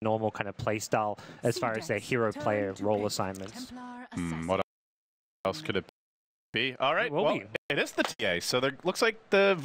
normal kind of play style as far as their hero player role assignments. What else could it be? All right, well, it is the TA, so there looks like the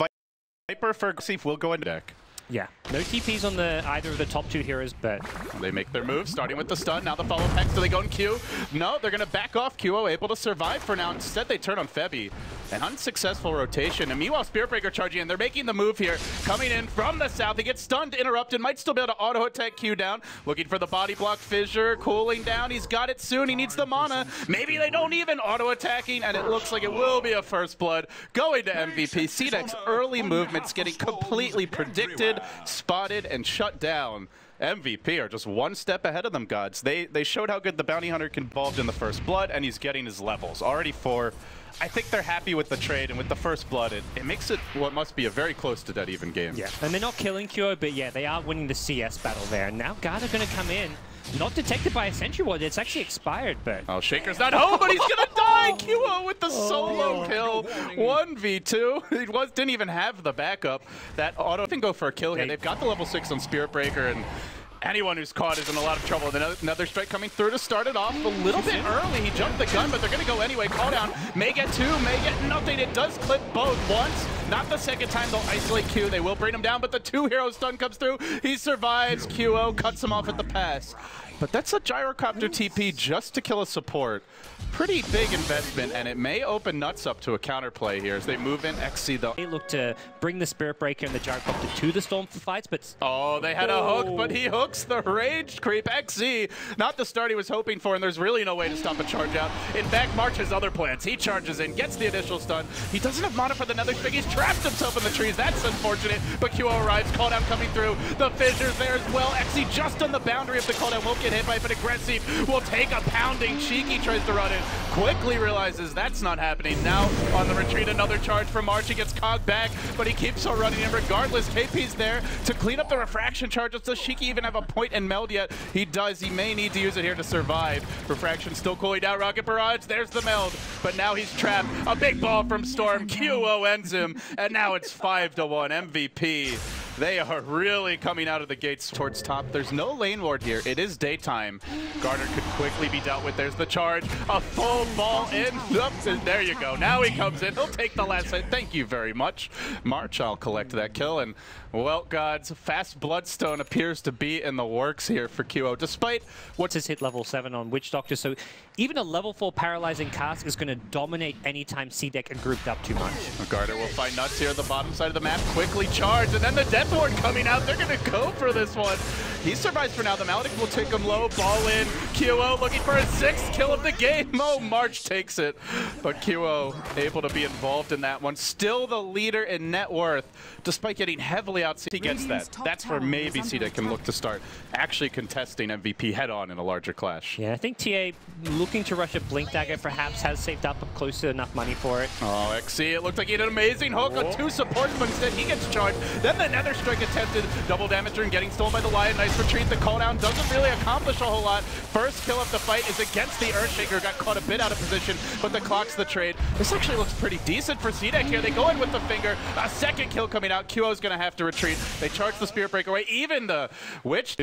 Viper for Aggressive will go into deck. Yeah, no TPs on either of the top two heroes, but they make their move, starting with the stun. Now the follow hex. Do they go in Q? No, they're going to back off. QO able to survive for now. Instead, they turn on Febby. An unsuccessful rotation. And meanwhile, Spiritbreaker charging in. They're making the move here. Coming in from the south. He gets stunned, interrupted. Might still be able to auto-attack Q down. Looking for the body block. Fissure cooling down. He's got it soon. He needs the mana. Maybe they don't even auto-attacking, and it looks like it will be a first blood. Going to MVP. CDEC's early movements getting completely predicted, spotted, and shut down. MVP are just one step ahead of them, gods. They showed how good the bounty hunter can involved in the first blood, and he's getting his levels. Already 4. I think they're happy with the trade, and with the first blood, it makes it what must be a very close to dead even game. Yeah, and they're not killing QO, but yeah, they are winning the CS battle there. And now guard are going to come in. Not detected by a Sentry Ward. It's actually expired, but... Oh, Shaker's not home, but he's going to die! QO with the solo kill. 1v2. He didn't even have the backup. That auto can go for a kill here. They've got the level 6 on Spiritbreaker, and anyone who's caught is in a lot of trouble. Another strike coming through to start it off a little bit early. He jumped the gun, but they're going to go anyway. Call down. May get 2, may get nothing. It does clip both once. Not the second time they'll isolate Q. They will bring him down, but the 2-hero stun comes through. He survives. QO cuts him off at the pass. But that's a gyrocopter TP just to kill a support. Pretty big investment, and it may open Nuts up to a counterplay here as they move in. XC though. They look to bring the Spiritbreaker and the gyrocopter to the Storm for fights, but... Oh, they had a hook, but he hooks the Rage Creep. XZ, not the start he was hoping for, and there's really no way to stop a charge out. In fact, March has other plans. He charges in, gets the initial stun. He doesn't have mana for the Nether Spring. He's trapped himself in the trees. That's unfortunate, but QO arrives. Call down coming through. The Fissure's there as well. XZ just on the boundary of the call down. Won't get hit by it, but Aggressive will take a pounding. Cheeky tries to run in. Quickly realizes that's not happening. Now on the retreat, another charge from March. He gets cogged back, but he keeps on running in regardless. KP's there to clean up the refraction charges. Does Shiki even have a point and meld yet? He does. He may need to use it here to survive. Refraction still cooling down. Rocket Barrage. There's the meld, but now he's trapped. A big ball from Storm. QO ends him, and now it's 5-1. MVP. They are really coming out of the gates towards top. There's no lane ward here. It is daytime. Garner could quickly be dealt with. There's the charge. A full ball in. There you go. Now he comes in. He'll take the last hit. Thank you very much. March, I'll collect that kill. And, well, gods, fast Bloodstone appears to be in the works here for QO, despite what's his hit level 7 on Witch Doctor. So even a level 4 paralyzing cast is going to dominate anytime CDEC are grouped up too much. Garner will find Nuts here at the bottom side of the map. Quickly charge, and then the Death Horde coming out. They're going to go for this one. He survives for now. The Maledict will take him low. Ball in. QO looking for his 6th kill of the game. Oh, March takes it. But QO able to be involved in that one. Still the leader in net worth, despite getting heavily out. He gets that. That's where maybe CDEC can look to start actually contesting MVP head-on in a larger clash. Yeah, I think TA looking to rush a Blink Dagger perhaps has saved up close to enough money for it. Oh, XC, it looked like he had an amazing hook on 2 supports, but instead he gets charged. Then the Nether Strike attempted. Double damage and getting stolen by the Lion. Nice retreat. The call down doesn't really accomplish a whole lot. First kill of the fight is against the Earthshaker. Got caught a bit out of position, but the clock's the trade. This actually looks pretty decent for CDEC here. They go in with the finger. A second kill coming out. QO's going to have to retreat. They charge the Spiritbreaker away. Even the Witch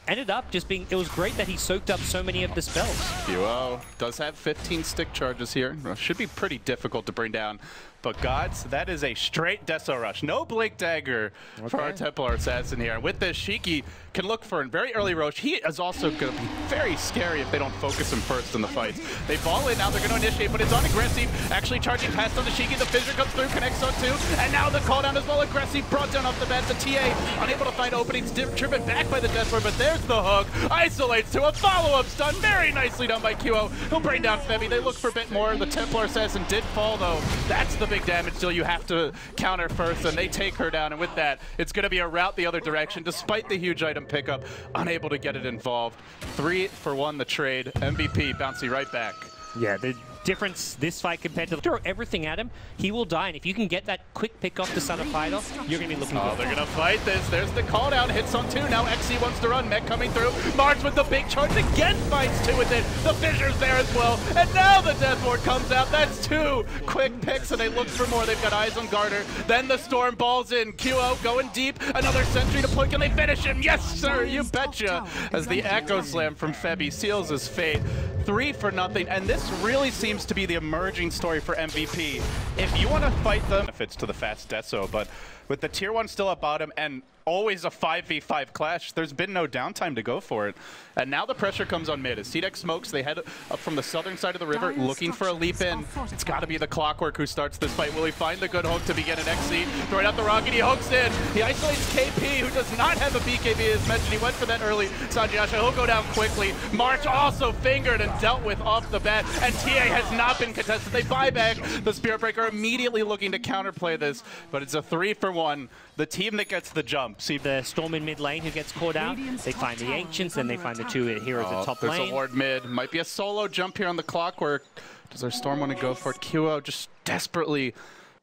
ended up just being, it was great that he soaked up so many of the spells. QO does have 15 stick charges here. Should be pretty difficult to bring down. But gods, that is a straight Deso Rush. No Blink Dagger for our Templar Assassin here. And with this, Shiki can look for a very early Roche. He is also going to be very scary if they don't focus him first in the fights. They fall in, now they're going to initiate, but it's on Aggressive. Actually charging past on the Shiki. The Fissure comes through, connects on 2. And now the call down as well. Aggressive brought down off the bat. The TA unable to find openings, driven back by the Death Lord, but there's the hook. Isolates to a follow-up stun. Very nicely done by QO. He'll bring down Febby. They look for a bit more. The Templar Assassin did fall, though. That's the big damage deal you have to counter first, and they take her down. And with that, it's going to be a route the other direction, despite the huge item pickup. Unable to get it involved. 3 for 1 the trade. MVP bouncing right back. Yeah, the difference this fight compared to throw everything at him, he will die. And if you can get that quick pick off the Son of Fight off, you're going to be looking good. Oh, they're going to fight this. There's the call down. Hits on 2. Now XC wants to run. Mech coming through. March with the big charge. Again finds 2 with it. The Fissure's there as well. And now the Death Ward comes out. That's 2 quick picks, and they look for more. They've got eyes on Garter. Then the Storm balls in. QO going deep. Another sentry to play. Can they finish him? Yes, sir. You betcha. As the Echo Slam from Febby seals his fate. 3-0. And this really seems to be the emerging story for MVP. If you want to fight them, benefits to the fast Deso, but with the tier 1 still at bottom and always a 5v5 clash, there's been no downtime to go for it. And now the pressure comes on mid. As CDEC smokes, they head up from the southern side of the river, looking for a leap in. It's got to be the Clockwork who starts this fight. Will he find the good hook to begin an XC? Throwing out the rocket, he hooks in. He isolates KP, who does not have a BKB as mentioned. He went for that early. Sanjiasha, he'll go down quickly. March also fingered and dealt with off the bat. And TA has not been contested. They buy back. The Spirit Breaker immediately looking to counterplay this, but it's a 3-for-1. The team that gets the jump. See the Storm in mid lane who gets caught out. They find the Ancients, then they find the 2 heroes at top lane. There's a Ward mid. Might be a solo jump here on the Clockwork. Does our Storm want to go for it? QO just desperately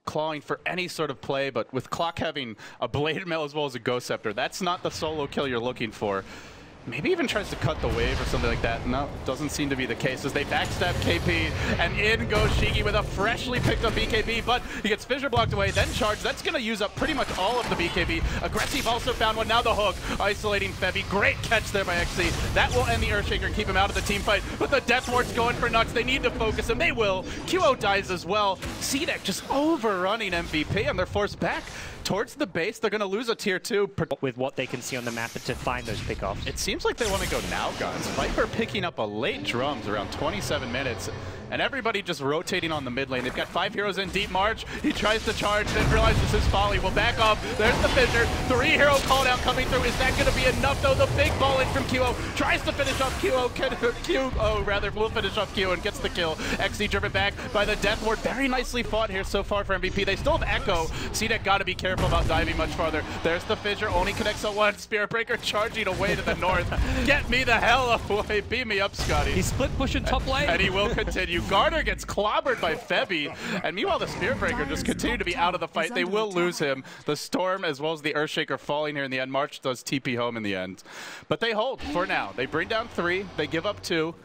clawing for any sort of play, but with Clock having a Blade Mail as well as a Ghost Scepter, that's not the solo kill you're looking for. Maybe even tries to cut the wave or something like that. No, doesn't seem to be the case as they backstab KP, and in goes Shiki with a freshly picked up BKB, but he gets Fissure blocked away, then charge. That's going to use up pretty much all of the BKB. Aggressive also found one. Now the hook, isolating Febby. Great catch there by XC. That will end the Earthshaker and keep him out of the team fight, but the Death Ward's going for Nux. They need to focus him. They will. QO dies as well. CDEC just overrunning MVP, and they're forced back towards the base. They're going to lose a tier 2. With what they can see on the map to find those pickoffs. It seems like they want to go now, guys. Viper picking up a late drums around 27 minutes. And everybody just rotating on the mid lane. They've got 5 heroes in deep March. He tries to charge, then realizes his folly. Will back off. There's the Fissure. 3 hero call down coming through. Is that going to be enough, though? The big ball in from QO. Tries to finish off QO. Will finish off QO and gets the kill. XC driven back by the Death Ward. Very nicely fought here so far for MVP. They still have Echo. CDEC got to be careful about diving much farther. There's the Fissure. Only connects on one. Spirit Breaker charging away to the north. Get me the hell away. Beam me up, Scotty. He's split pushing top lane. And he will continue. Garter gets clobbered by Febby, and meanwhile the Spirit Breaker just continue to be out of the fight. They will lose him. The Storm as well as the Earthshaker falling here in the end. March does TP home in the end. But they hold for now. They bring down 3, they give up 2.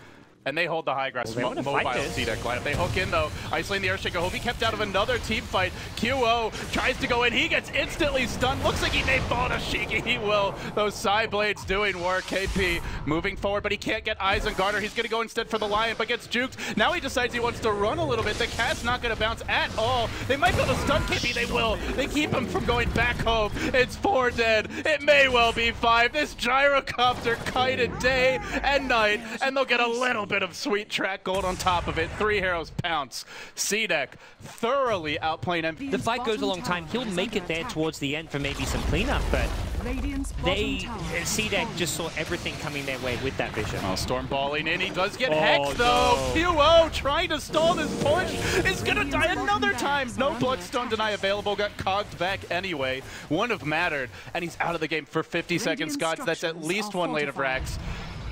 And they hold the high grass. Mobile CDEC lineup. They hook in though. Isolating the Earthshaker. He'll be kept out of another team fight. QO tries to go in. He gets instantly stunned. Looks like he may fall to Shiki. He will. Those side blades doing work. KP moving forward, but he can't get eyes on Garter. He's going to go instead for the Lion, but gets juked. Now he decides he wants to run a little bit. The cat's not going to bounce at all. They might be able to stun KP. They will. They keep him from going back home. It's 4 dead. It may well be 5. This gyrocopter kited day and night, and they'll get a little bit of sweet track gold on top of it. 3 heroes pounce. CDEC thoroughly outplaying MVP. The fight goes a long time. He'll make it there towards the end for maybe some cleanup, but CDEC just saw everything coming their way with that vision. Oh, Storm balling in. He does get hexed though. No. QO trying to stall this push is gonna die another time. No Bloodstone Deny available. Got cogged back anyway. Wouldn't have mattered. And he's out of the game for 50 seconds, Gods. That's at least 1 lane of racks.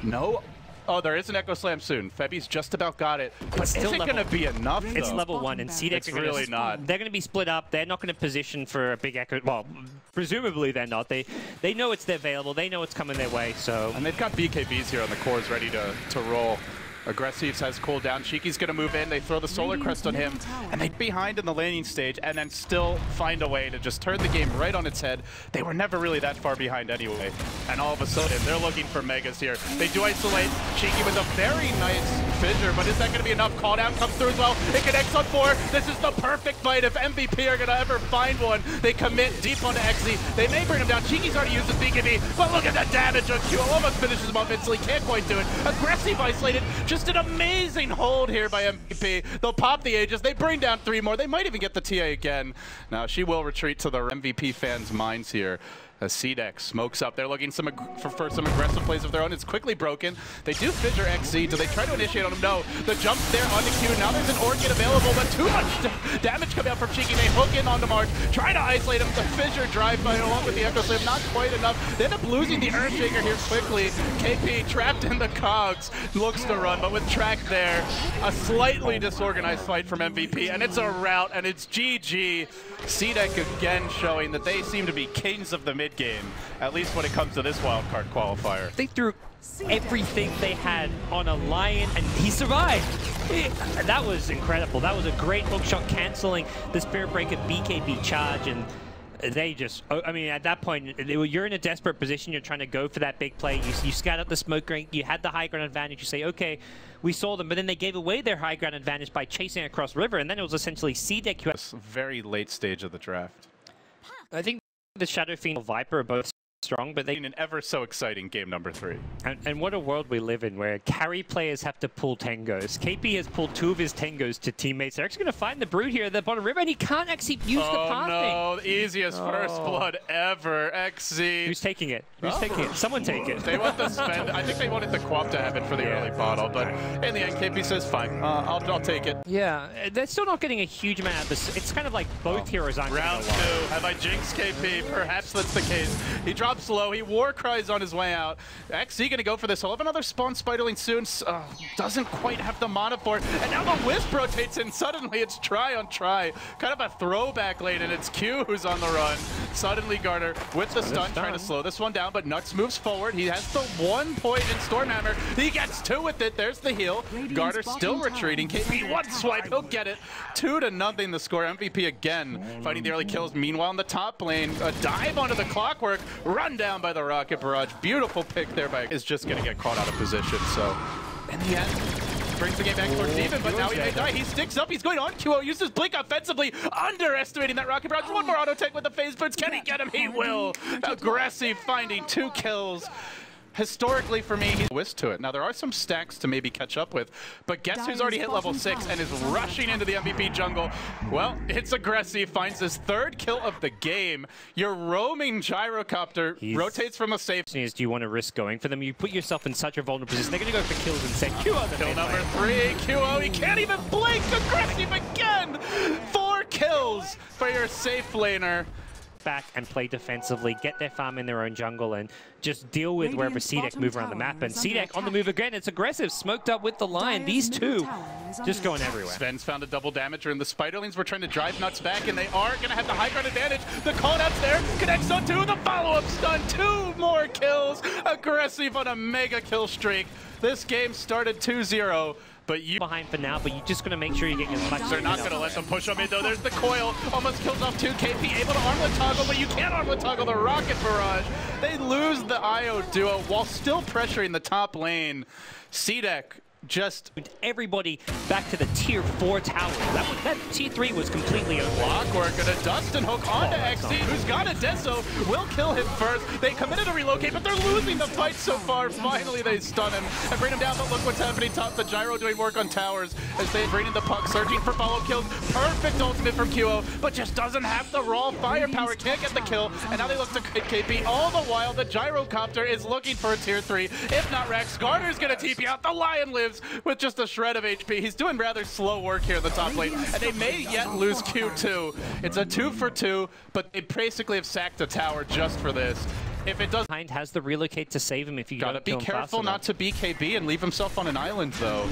No. Oh, there is an Echo Slam soon. Febby's just about got it. But is it going to be enough, though? It's level 1, and CDEC are really not. They're going to be split up. They're not going to position for a big Echo. Well, presumably they're not. They know it's available. They know it's coming their way, so. And they've got BKBs here on the cores ready to roll. Aggressives has cooldown. Shiki's going to move in. They throw the Solar Crest on him, and they're behind in the laning stage, and then still find a way to just turn the game right on its head. They were never really that far behind anyway, and all of a sudden, they're looking for Megas here. They do isolate Shiki with a very nice Fissure, but is that going to be enough? Call down comes through as well. It connects on 4. This is the perfect fight if MVP are going to ever find one. They commit deep onto XZ. They may bring him down. Shiki's already used his BKB, but look at the damage on Q. Almost finishes him off instantly. Can't quite do it. Aggressive isolated. Just an amazing hold here by MVP. They'll pop the Aegis. They bring down 3 more. They might even get the TA again. Now, she will retreat to the MVP fans' minds here. As CDEC smokes up. They're looking for some aggressive plays of their own. It's quickly broken. They do Fissure XZ. Do they try to initiate on him? No. The jump's there onto Q. Now there's an Orchid available, but too much damage coming out from Cheeky. They hook in onto March, try to isolate him. The Fissure drive-by along with the Echo Slam, not quite enough. They end up losing the Earthshaker here quickly. KP trapped in the cogs, looks to run, but with Track there, a slightly disorganized fight from MVP, and it's a rout, and it's GG. CDEC again showing that they seem to be kings of the mid-game, at least when it comes to this wildcard qualifier. They threw everything they had on a Lion, and he survived. That was incredible. That was a great hookshot, canceling the Spirit Breaker BKB charge, and they just, I mean, at that point, you're in a desperate position. You're trying to go for that big play. You scout out the smoke ring. You had the high ground advantage. You say, okay, we saw them, but then they gave away their high ground advantage by chasing across river, and then it was essentially CDEC who had Very late stage of the draft. I think the Shadow Fiend and Viper are both strong, but they An ever so exciting game number 3. and what a world we live in where carry players have to pull tangos. KP has pulled 2 of his tangos to teammates. They're actually going to find the Brood here at the bottom river, and he can't actually use the pathing. Oh no, the easiest first blood ever. XZ. Who's taking it? Who's taking it? Someone take it. They want the spend. I think they wanted the Quap to have it for the early bottle, but in the end, KP says, fine, I'll take it. Yeah, they're still not getting a huge amount of this. It's kind of like both heroes aren't Round 2. Have I jinxed KP? Perhaps that's the case. He drops low. He war cries on his way out. XZ gonna go for this. He'll have another spawn Spiderling soon. Doesn't quite have the mana for it. And now the Wisp rotates in. Suddenly it's try on try. Kind of a throwback lane, and it's Q who's on the run. Suddenly Garter with the stun, trying to slow this one down, but Nuts moves forward. He has the 1 point in Stormhammer. He gets 2 with it. There's the heal. Garter still retreating. KP one swipe. He'll get it. 2-0 the score. MVP again fighting the early kills. Meanwhile in the top lane, a dive onto the Clockwork, run down by the Rocket Barrage. Beautiful pick there by is just going to get caught out of position. So in the end, brings the game back towards even, but now he may die. He sticks up. He's going on QO. Uses Blink offensively, underestimating that Rocket Barrage. One more auto tech with the phase boots. Can he get him? He will. Aggressive, finding 2 kills. Historically, for me, he's whisked to it. Now, there are some stacks to maybe catch up with, but guess who's already hit level 6 and is rushing into the MVP jungle? Well, it's aggressive, finds his 3rd kill of the game. Your roaming Gyrocopter rotates from a safe. Do you want to risk going for them? You put yourself in such a vulnerable position. They're going to go for kills and say QO. Kill number 3, QO. He can't even blink. Aggressive again. 4 kills for your safe laner. Back and play defensively, get their farm in their own jungle, and just deal with wherever CDEC move around the map. And CDEC on the move again. It's aggressive, smoked up with the Lion. These 2 just going everywhere. Sven's found a double damager, and the Spiderlings were trying to drive Nuts back, and they are going to have the high ground advantage. The call-out's there, connects on 2, the follow-up stun, 2 more kills. Aggressive on a mega kill streak. This game started 2-0. But you behind for now, but you're just going to make sure you get your flex. They're not going to let them push on mid, though. There's the coil. Almost kills off 2. KP able to armlet toggle, but you can't armlet toggle the Rocket Barrage. They lose the IO duo while still pressuring the top lane. CDEC just everybody back to the tier 4 tower. That tier 3 was completely over. Clockwork and a Dustin hook onto XZ, who's got a Deso, will kill him first. They committed a relocate, but they're losing the fight so far. Finally, they stun him and bring him down, but look what's happening top. The Gyro doing work on towers as they bring in the puck, searching for follow kills. Perfect ultimate from QO, but just doesn't have the raw firepower, can't get the kill, and now they look to KP. All the while, the Gyrocopter is looking for a tier 3. If not Rex, Garter's gonna TP out. The Lion lives with just a shred of HP. He's doing rather slow work here in the top lane, and they may yet lose Q2. It's a 2 for 2, but they basically have sacked a tower just for this. If it does, Hind has the relocate to save him if you gotta be careful not to BKB and leave himself on an island though.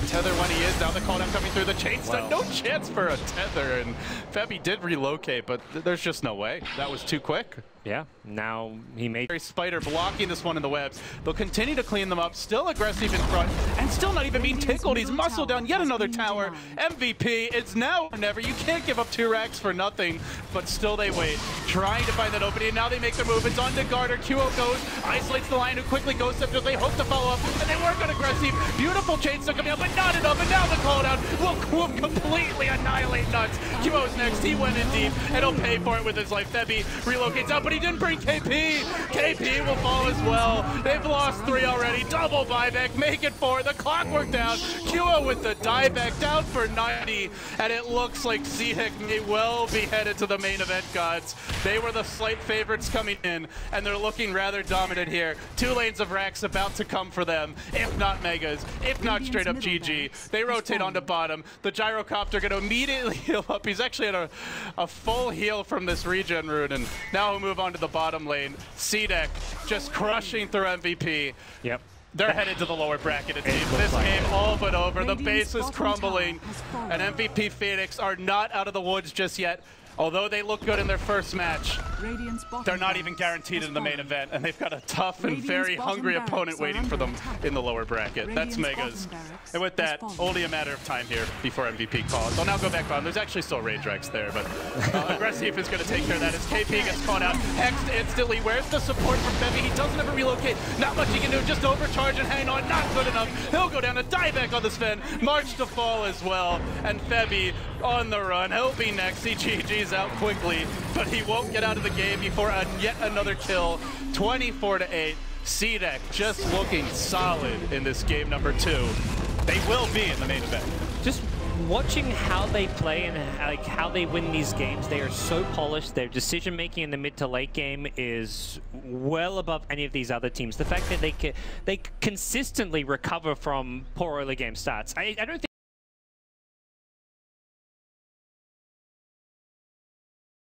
Tether when he is, now the call down coming through the chain stun. No chance for a tether, and Febby did relocate, but there's just no way. That was too quick. Yeah, now he made Spider blocking this one in the webs. They'll continue to clean them up, still aggressive in front, and still not even being tickled. He's muscled down yet another tower. MVP, it's now or never. You can't give up 2 racks for nothing, but still they wait, trying to find that opening, and now they make their move. It's on to Garter. QO goes, isolates the Lion, who quickly goes up, they hope to follow up, and they work on aggressive. Beautiful chain still coming out, but not enough, and now the call down will completely annihilate Nuts. QO's next, he went in deep, and he'll pay for it with his life. Febby relocates out, but he didn't bring KP. KP will fall as well. They've lost 3 already. Double buyback, make it 4. The Clockwork down. QO with the dieback down for 90. And it looks like CDEC may well be headed to the main event, gods. They were the slight favorites coming in, and they're looking rather dominant here. 2 lanes of racks about to come for them, if not megas. if not straight up GG. They rotate onto bottom. The gyrocopter going to immediately heal up. He's actually at a full heal from this regen rune, and now he'll move on to the bottom lane. CDEC just crushing through MVP. Yep. They're headed to the lower bracket, it seems. This game all but over. The base is crumbling, and MVP Phoenix are not out of the woods just yet. Although they look good in their first match, they're not even guaranteed in the main event, and they've got a tough and very hungry opponent waiting for them in the lower bracket. That's Megas. And with that, only a matter of time here before MVP calls. They'll now go back on. There's actually still Rage Rex there, but Aggressive is going to take care of that as KP gets caught out. Hexed instantly. Where's the support from Febby? He doesn't ever relocate. Not much he can do. Just overcharge and hang on. Not good enough. He'll go down to dieback on the Sven. March to fall as well. And Febby on the run. He'll be next. CGG's out quickly, but he won't get out of the game before yet another kill. 24-8. CDEC just looking solid in this game number 2. They will be in the main event. Just watching how they play and like how they win these games, they are so polished. Their decision making in the mid to late game is well above any of these other teams. The fact that they consistently recover from poor early game starts. I don't think